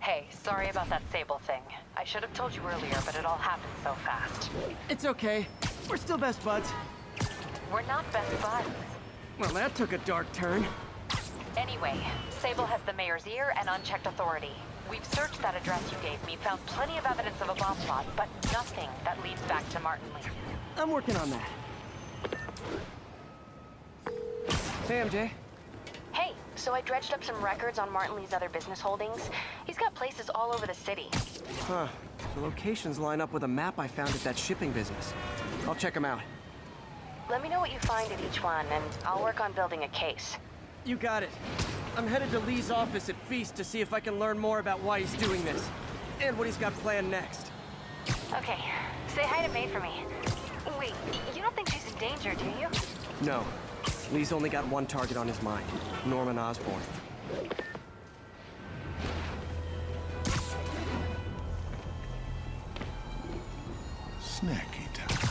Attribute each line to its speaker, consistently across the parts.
Speaker 1: Hey, sorry about that Sable thing. I should have told you earlier, but it all happened so fast.
Speaker 2: It's okay. We're still best buds.
Speaker 1: We're not best buds.
Speaker 2: Well, that took a dark turn.
Speaker 1: Anyway, Sable has the mayor's ear and unchecked authority. We've searched that address you gave me, found plenty of evidence of a bomb plot, but nothing that leads back to Martin Lee.
Speaker 2: I'm working on that. Hey, MJ.
Speaker 3: Hey, so I dredged up some records on Martin Lee's other business holdings. He's got places all over the city.
Speaker 2: Huh. The locations line up with a map I found at that shipping business. I'll check them out.
Speaker 3: Let me know what you find at each one, and I'll work on building a case.
Speaker 2: You got it. I'm headed to Lee's office at Feast to see if I can learn more about why he's doing this. And what he's got planned next.
Speaker 3: Okay, say hi to May for me. Wait, you don't think she's in danger, do you?
Speaker 2: No. Lee's only got one target on his mind. Norman Osborn.
Speaker 4: Snacky time.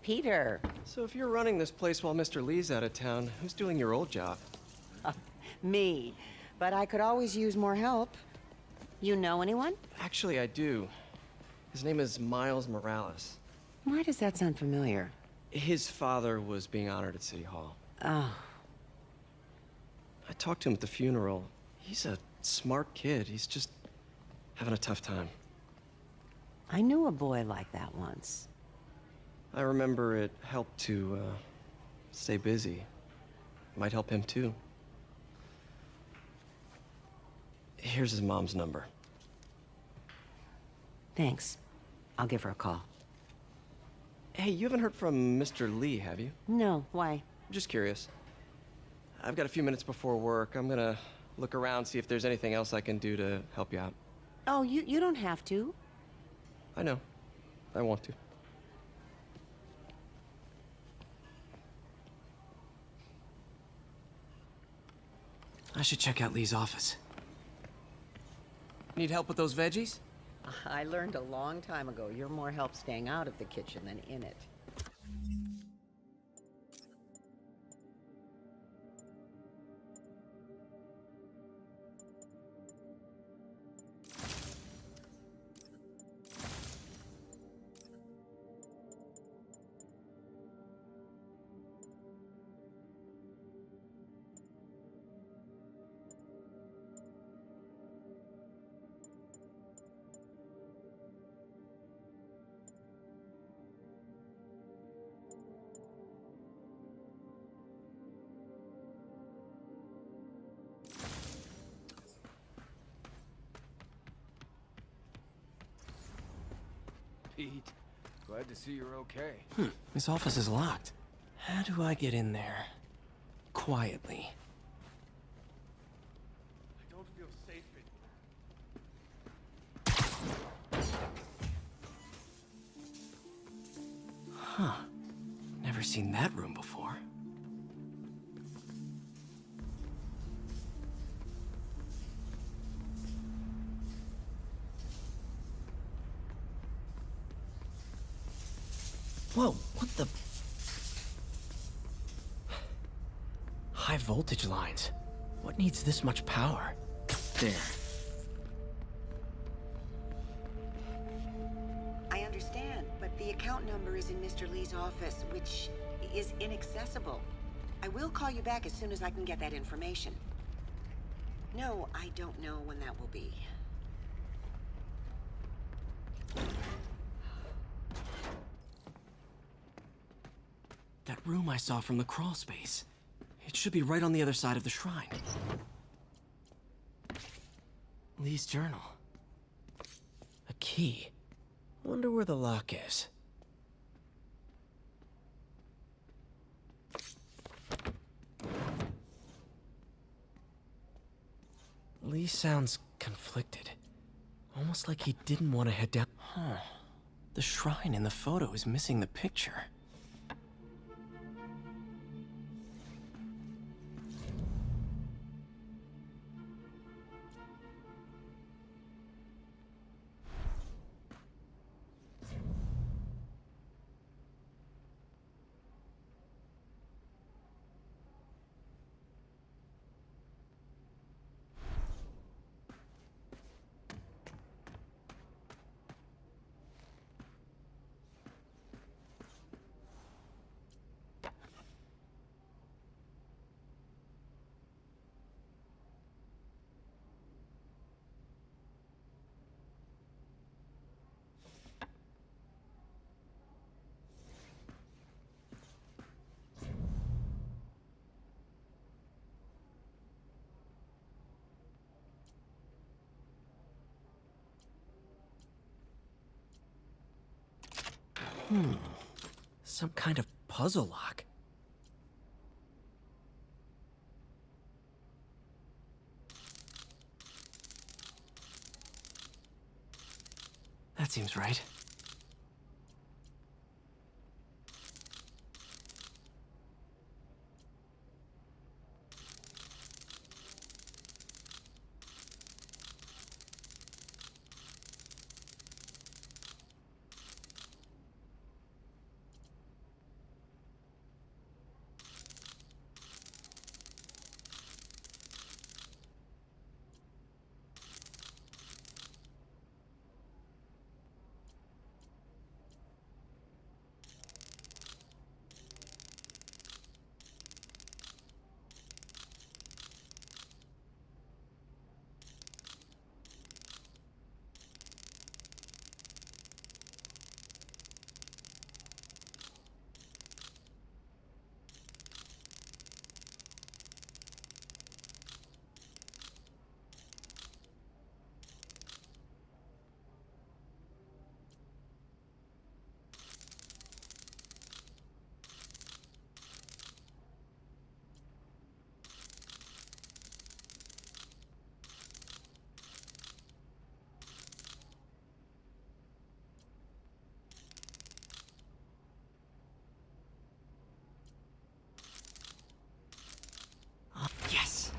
Speaker 5: Peter.
Speaker 2: So if you're running this place while Mr. Lee's out of town, who's doing your old job?
Speaker 5: Me. But I could always use more help. You know anyone?
Speaker 2: Actually, I do. His name is Miles Morales.
Speaker 5: Why does that sound familiar?
Speaker 2: His father was being honored at City Hall.
Speaker 5: Oh.
Speaker 2: I talked to him at the funeral. He's a smart kid. He's just having a tough time.
Speaker 5: I knew a boy like that once.
Speaker 2: I remember it helped to, stay busy. Might help him, too. Here's his mom's number.
Speaker 5: Thanks. I'll give her a call.
Speaker 2: Hey, you haven't heard from Mr. Lee, have you?
Speaker 5: No, why?
Speaker 2: I'm just curious. I've got a few minutes before work. I'm gonna look around, see if there's anything else I can do to help you out.
Speaker 5: Oh, you don't have to.
Speaker 2: I know. I want to. I should check out Lee's office. Need help with those veggies?
Speaker 5: I learned a long time ago you're more help staying out of the kitchen than in it.
Speaker 6: Pete, glad to see you're okay.
Speaker 2: This office is locked. How do I get in there? Quietly.
Speaker 6: I don't feel safe in
Speaker 2: Huh. Never seen that room before. Whoa, what the? High voltage lines. What needs this much power? There.
Speaker 5: Mr. Lee's office, which is inaccessible. I will call you back as soon as I can get that information. No, I don't know when that will be.
Speaker 2: That room I saw from the crawl space. It should be right on the other side of the shrine. Lee's journal. A key. Wonder where the lock is. Lee sounds conflicted. Almost like he didn't want to head down. Huh. The shrine in the photo is missing the picture. Some kind of puzzle lock. That seems right. Yes!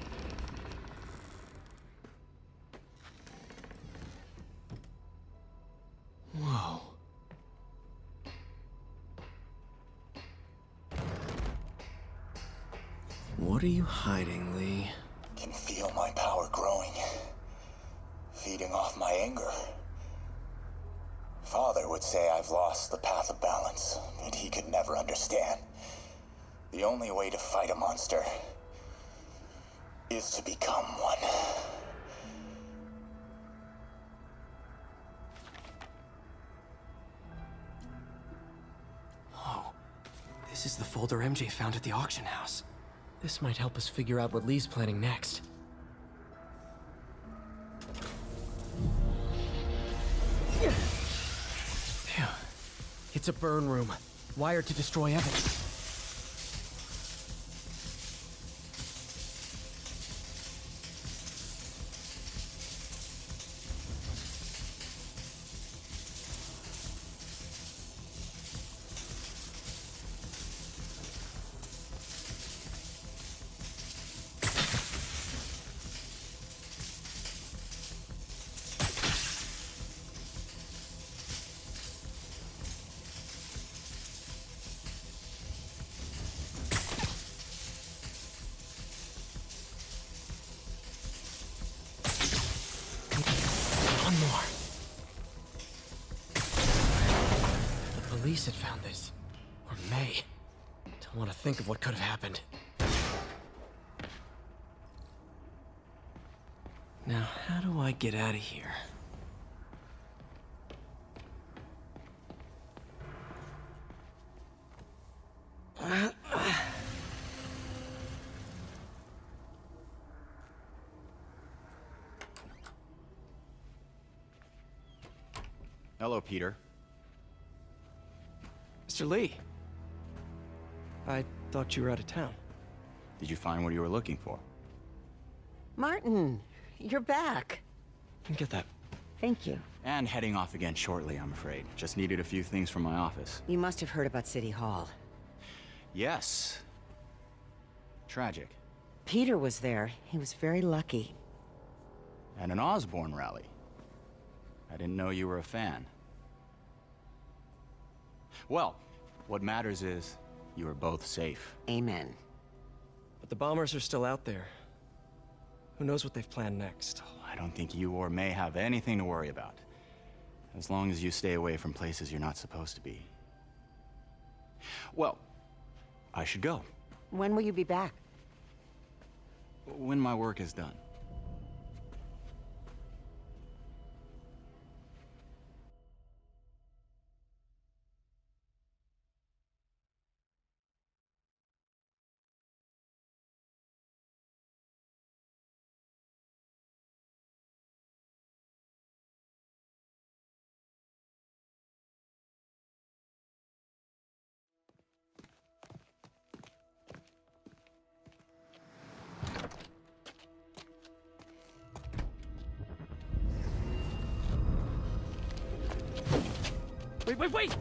Speaker 2: Whoa. What are you hiding, Lee?
Speaker 4: Can feel my power growing, feeding off my anger. Father would say I've lost the path of balance, that he could never understand. The only way to fight a monster is to become one.
Speaker 2: Whoa. This is the folder MJ found at the auction house. This might help us figure out what Lee's planning next. Phew. It's a burn room, wired to destroy evidence. One more. The police had found this. I want to think of what could have happened. Now, how do I get out of here?
Speaker 7: Hello, Peter.
Speaker 2: Mr. Lee. I thought you were out of town.
Speaker 7: Did you find what you were looking for?
Speaker 5: Martin, you're back.
Speaker 2: Get that.
Speaker 5: Thank you.
Speaker 7: And heading off again shortly, I'm afraid. Just needed a few things from my office.
Speaker 5: You must have heard about City Hall.
Speaker 7: Yes. Tragic.
Speaker 5: Peter was there. He was very lucky.
Speaker 7: And an Osborne rally. I didn't know you were a fan. Well, what matters is you are both safe.
Speaker 5: Amen.
Speaker 2: But the bombers are still out there. Who knows what they've planned next?
Speaker 7: I don't think you or May have anything to worry about. As long as you stay away from places you're not supposed to be. Well, I should go.
Speaker 5: When will you be back?
Speaker 7: When my work is done.
Speaker 2: Wait!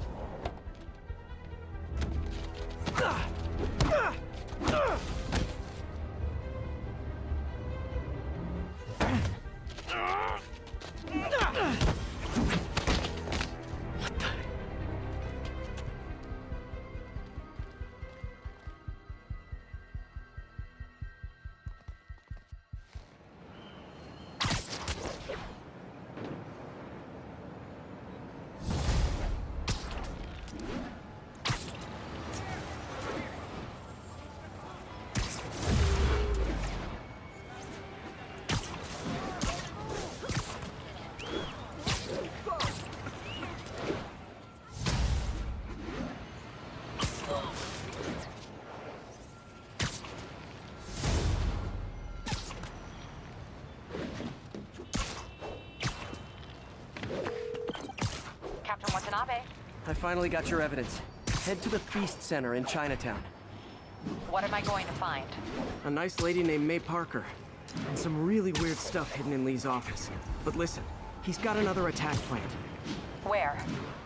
Speaker 1: Captain Watanabe,
Speaker 2: I finally got your evidence. Head to the Feast Center in Chinatown.
Speaker 1: what am I going to find?
Speaker 2: A nice lady named May Parker. And some really weird stuff hidden in Lee's office. But listen, he's got another attack planned.
Speaker 1: Where?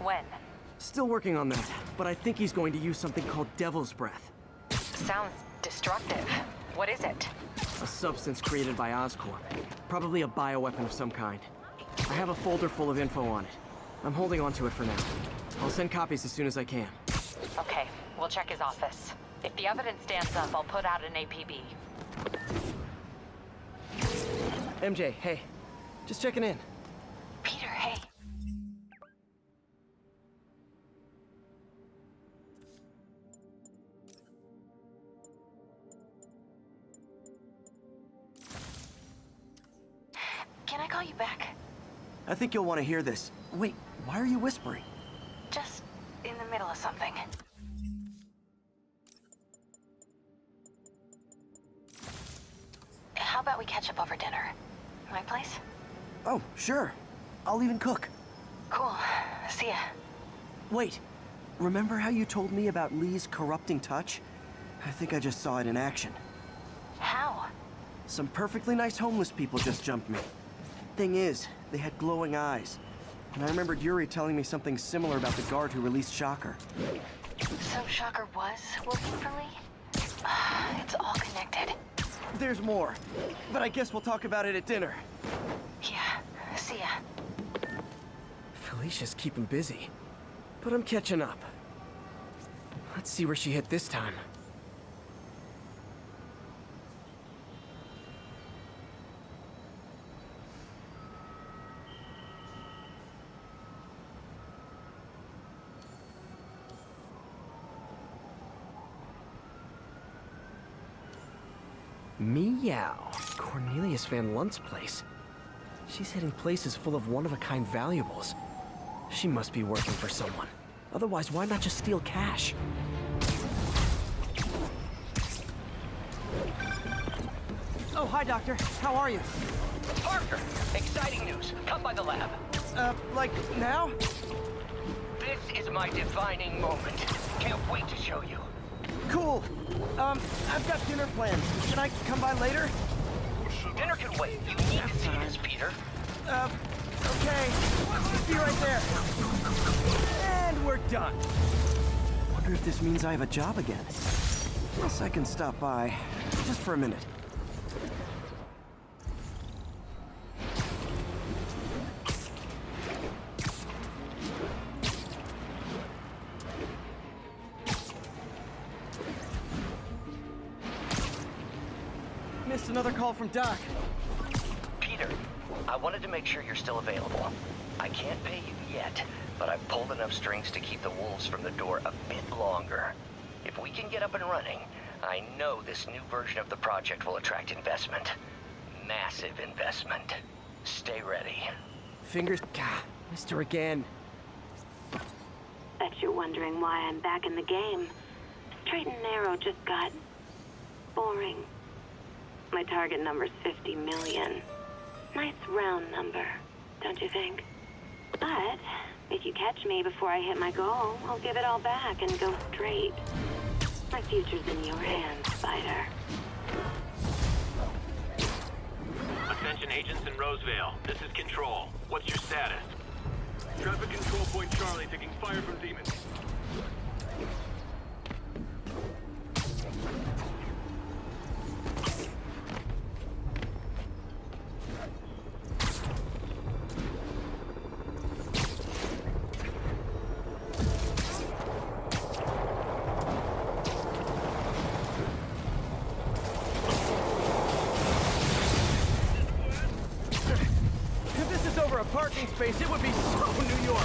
Speaker 1: When?
Speaker 2: Still working on that, but I think he's going to use something called Devil's Breath.
Speaker 1: Sounds destructive. What is it?
Speaker 2: A substance created by Oscorp. Probably a bioweapon of some kind. I have a folder full of info on it. I'm holding on to it for now. I'll send copies as soon as I can.
Speaker 1: Okay, we'll check his office. If the evidence stands up, I'll put out an APB.
Speaker 2: MJ, hey. Just checking in.
Speaker 1: Peter, hey.
Speaker 3: Can I call you back?
Speaker 2: I think you'll want to hear this. Wait, why are you whispering?
Speaker 3: Just in the middle of something. How about we catch up over dinner? My place?
Speaker 2: Oh, sure. I'll even cook.
Speaker 3: Cool. See ya.
Speaker 2: Wait, remember how you told me about Lee's corrupting touch? I think I just saw it in action.
Speaker 3: How?
Speaker 2: Some perfectly nice homeless people just jumped me. Thing is, they had glowing eyes. And I remembered Yuri telling me something similar about the guard who released Shocker.
Speaker 3: So Shocker was working for Lee? It's all connected.
Speaker 2: There's more, but I guess we'll talk about it at dinner.
Speaker 3: Yeah. See ya.
Speaker 2: Felicia's keeping busy, but I'm catching up. Let's see where she hit this time. Meow. Cornelius Van Lunt's place. She's hitting places full of one-of-a-kind valuables. She must be working for someone. Otherwise, why not just steal cash? Oh, hi, Doctor. How are you?
Speaker 8: Parker, exciting news. Come by the lab.
Speaker 2: Like now?
Speaker 8: This is my defining moment. Can't wait to show you.
Speaker 2: Cool. I've got dinner plans. Can I come by later?
Speaker 8: Dinner can wait. You need to see this, Peter.
Speaker 2: Okay. Be right there. And we're done. Wonder if this means I have a job again. Guess I can stop by. Just for a minute. Missed another call from Doc.
Speaker 8: Peter, I wanted to make sure you're still available. I can't pay you yet, but I've pulled enough strings to keep the wolves from the door a bit longer. If we can get up and running, I know this new version of the project will attract investment. Massive investment. Stay ready.
Speaker 2: Fingers... Gah, missed her again.
Speaker 9: Bet you're wondering why I'm back in the game. Straight and narrow just got... boring. My target number's 50 million. Nice round number, don't you think? But if you catch me before I hit my goal, I'll give it all back and go straight. My future's in your hands, Spider.
Speaker 10: Attention agents in Roseville. This is Control. What's your status? Traffic control point Charlie taking fire from demons.
Speaker 2: If this is over a parking space, it would be so New York.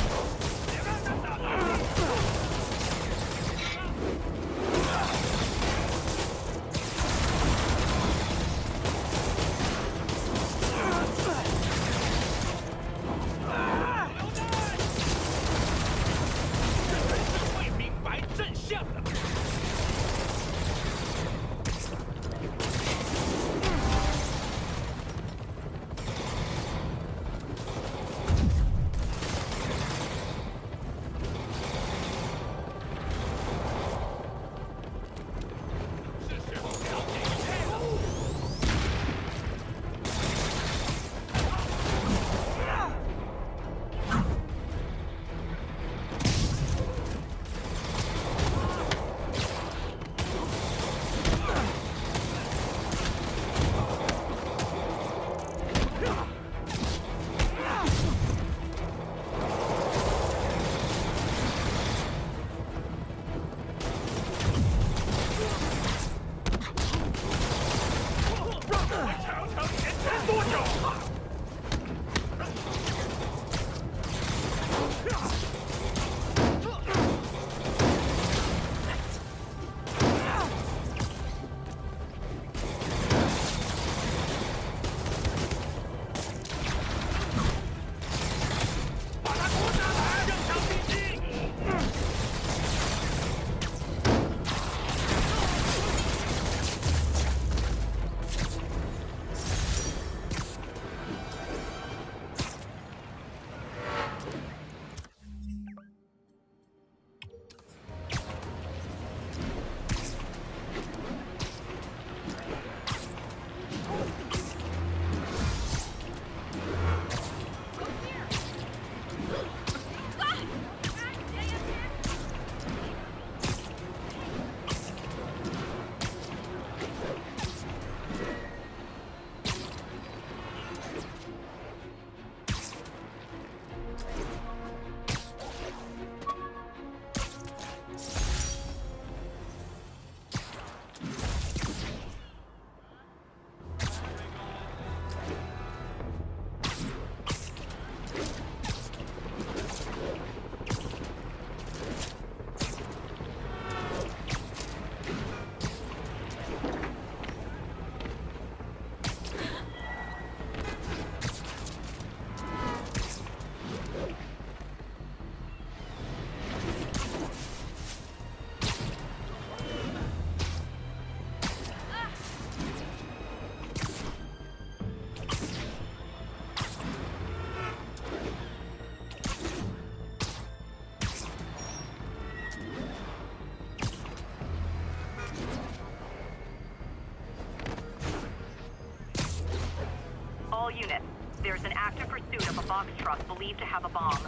Speaker 1: units. There's an active pursuit of a box truck believed to have a bomb.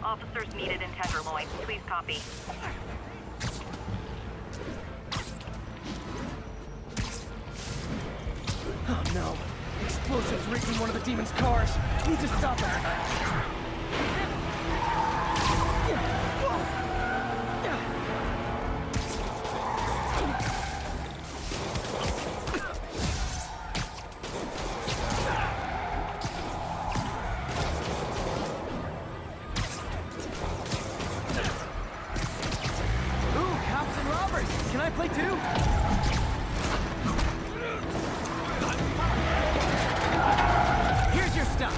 Speaker 1: Officers needed in Tenderloin. Please copy.
Speaker 2: Oh no. Explosives rigged in one of the demon's cars. Need to stop it. Ooh, cops and robbers. Can I play too? Here's your stuff.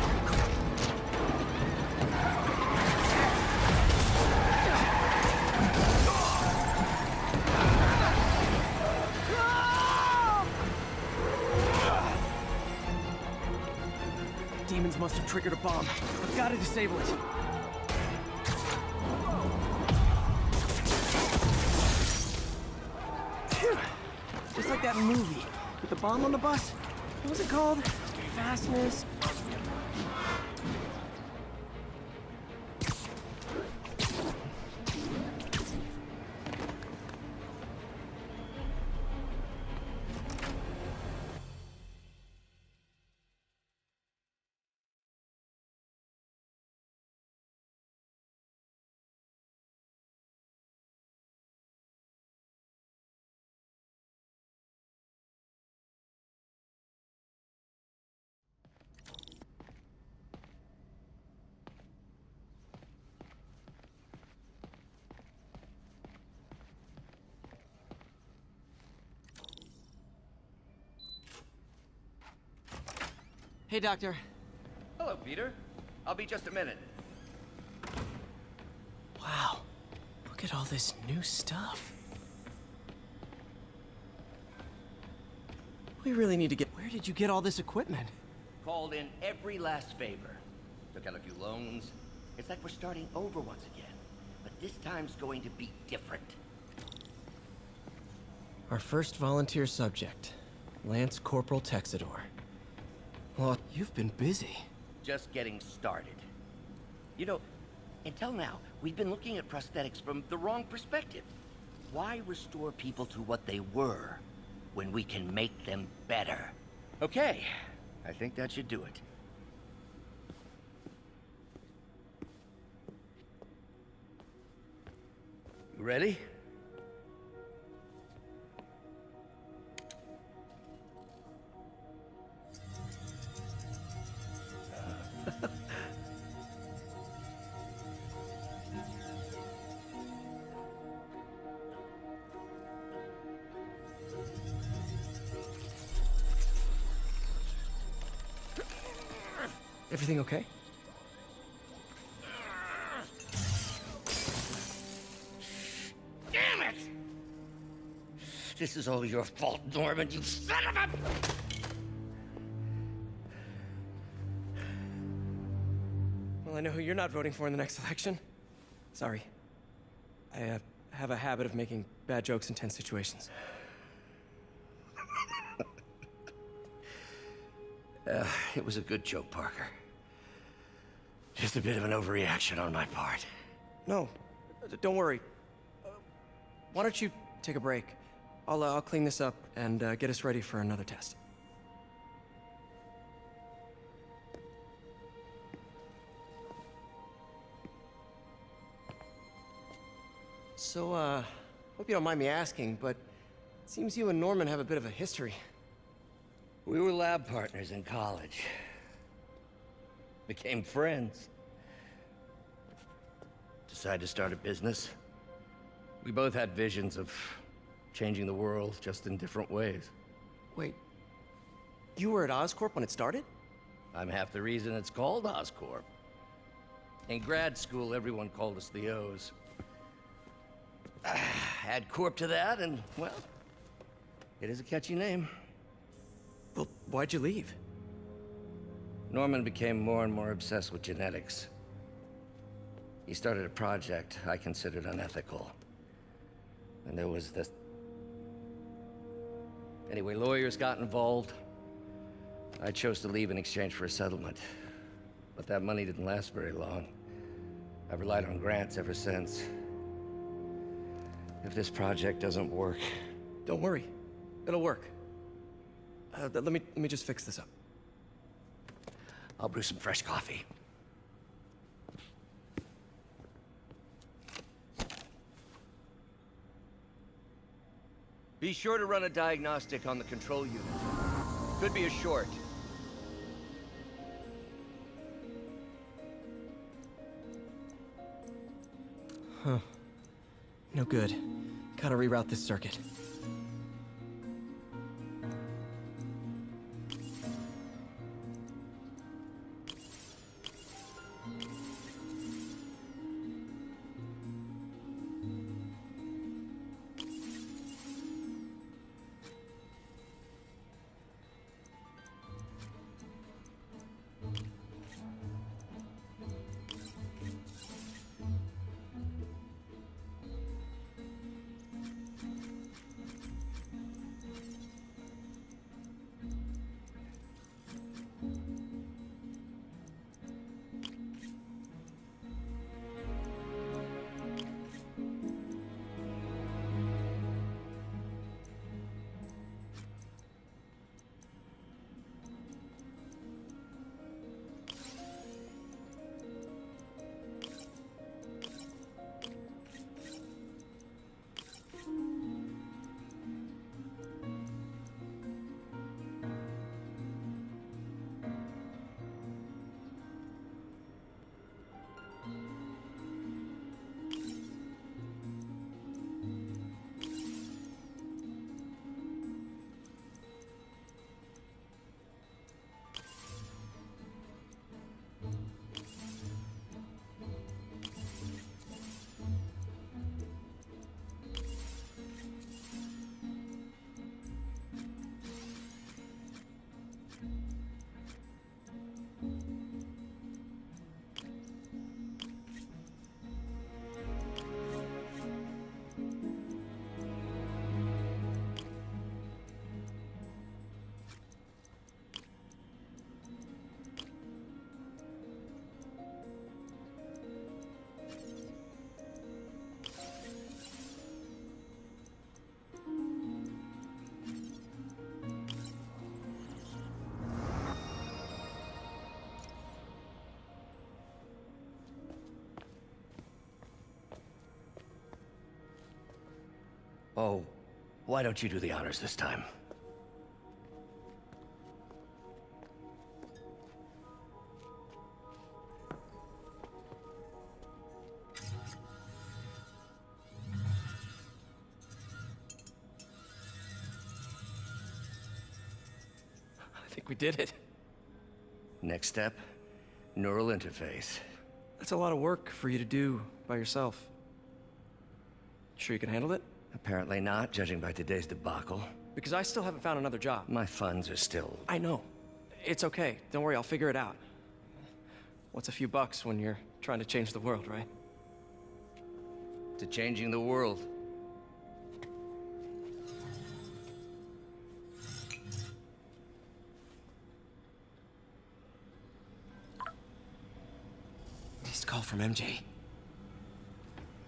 Speaker 2: Demons must have triggered a bomb. I've got to disable it. Phew. Just like that movie with the bomb on the bus. What was it called? Fastness. Hey, Doctor.
Speaker 8: Hello, Peter. I'll be just a minute.
Speaker 2: Wow. Look at all this new stuff. We really need to get... Where did you get all this equipment?
Speaker 8: Called in every last favor. Took out a few loans. It's like we're starting over once again. But this time's going to be different.
Speaker 2: Our first volunteer subject, Lance Corporal Texidor. Well, you've been busy.
Speaker 8: Just getting started. You know, until now, we've been looking at prosthetics from the wrong perspective. Why restore people to what they were when we can make them better? Okay, I think that should do it. You ready?
Speaker 2: Everything okay?
Speaker 8: Damn it! This is all your fault, Norman, you son of a...
Speaker 2: Well, I know who you're not voting for in the next election. Sorry. I have a habit of making bad jokes in tense situations.
Speaker 8: It was a good joke, Parker. Just a bit of an overreaction on my part.
Speaker 2: No, don't worry. Why don't you take a break? I'll clean this up and get us ready for another test. So, hope you don't mind me asking, but it seems you and Norman have a bit of a history.
Speaker 8: We were lab partners in college. Became friends. Decided to start a business. We both had visions of changing the world, just in different ways.
Speaker 2: Wait, you were at Oscorp when it started?
Speaker 8: I'm half the reason it's called Oscorp. In grad school, everyone called us the O's. Add Corp to that, and, well, it is a catchy name.
Speaker 2: Well, why'd you leave?
Speaker 8: Norman became more and more obsessed with genetics. He started a project I considered unethical. And there was this... Anyway, lawyers got involved. I chose to leave in exchange for a settlement. But that money didn't last very long. I've relied on grants ever since. If this project doesn't work...
Speaker 2: Don't worry. It'll work. Let me just fix this up.
Speaker 8: I'll brew some fresh coffee. Be sure to run a diagnostic on the control unit. Could be a short.
Speaker 2: Huh. No good. Gotta reroute this circuit.
Speaker 8: Oh, why don't you do the honors this time?
Speaker 2: I think we did it.
Speaker 8: Next step, neural interface.
Speaker 2: That's a lot of work for you to do by yourself. Sure you can handle it?
Speaker 8: Apparently not, judging by today's debacle.
Speaker 2: Because I still haven't found another job.
Speaker 8: My funds are still...
Speaker 2: I know. It's okay. Don't worry, I'll figure it out. What's a few bucks when you're trying to change the world, right?
Speaker 8: To changing the world.
Speaker 2: Missed call from MJ.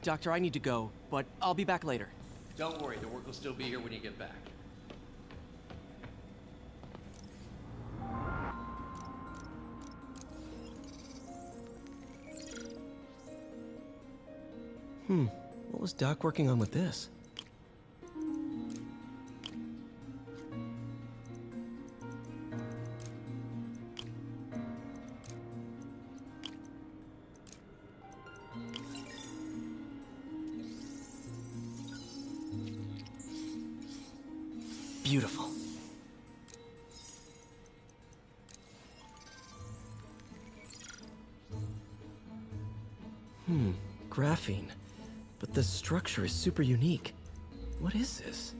Speaker 2: Doctor, I need to go, but I'll be back later.
Speaker 11: Don't worry, the work will still be here when you get back.
Speaker 2: What was Doc working on with this? Beautiful. Graphene. But the structure is super unique. What is this?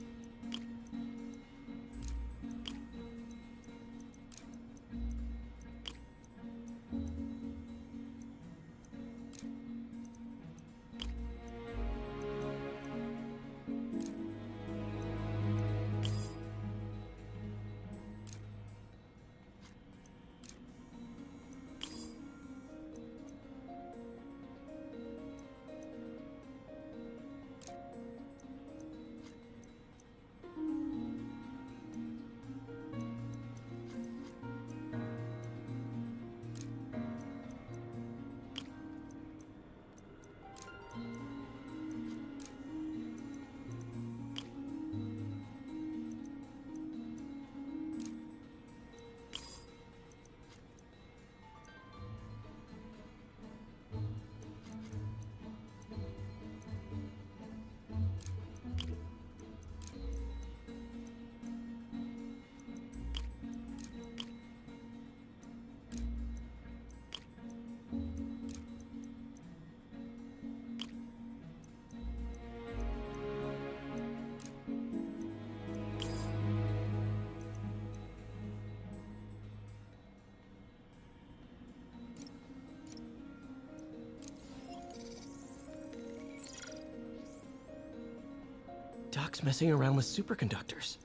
Speaker 2: Ducks messing around with superconductors.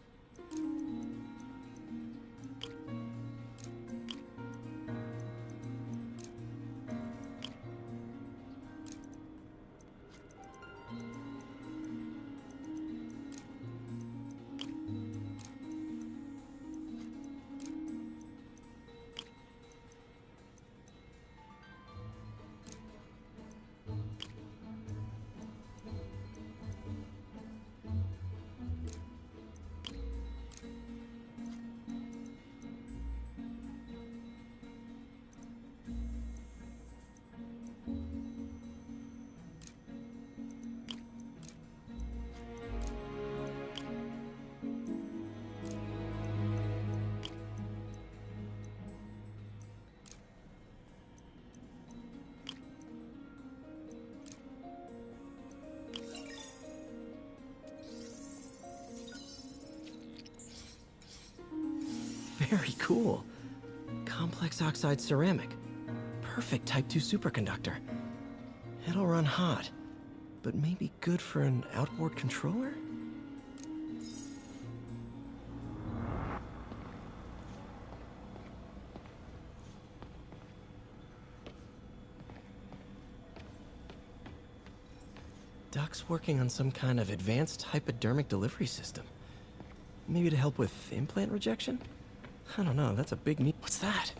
Speaker 2: Very cool. Complex oxide ceramic. Perfect Type 2 superconductor. It'll run hot, but maybe good for an outboard controller? Duck's working on some kind of advanced hypodermic delivery system. Maybe to help with implant rejection? I don't know, that's a big need. What's that?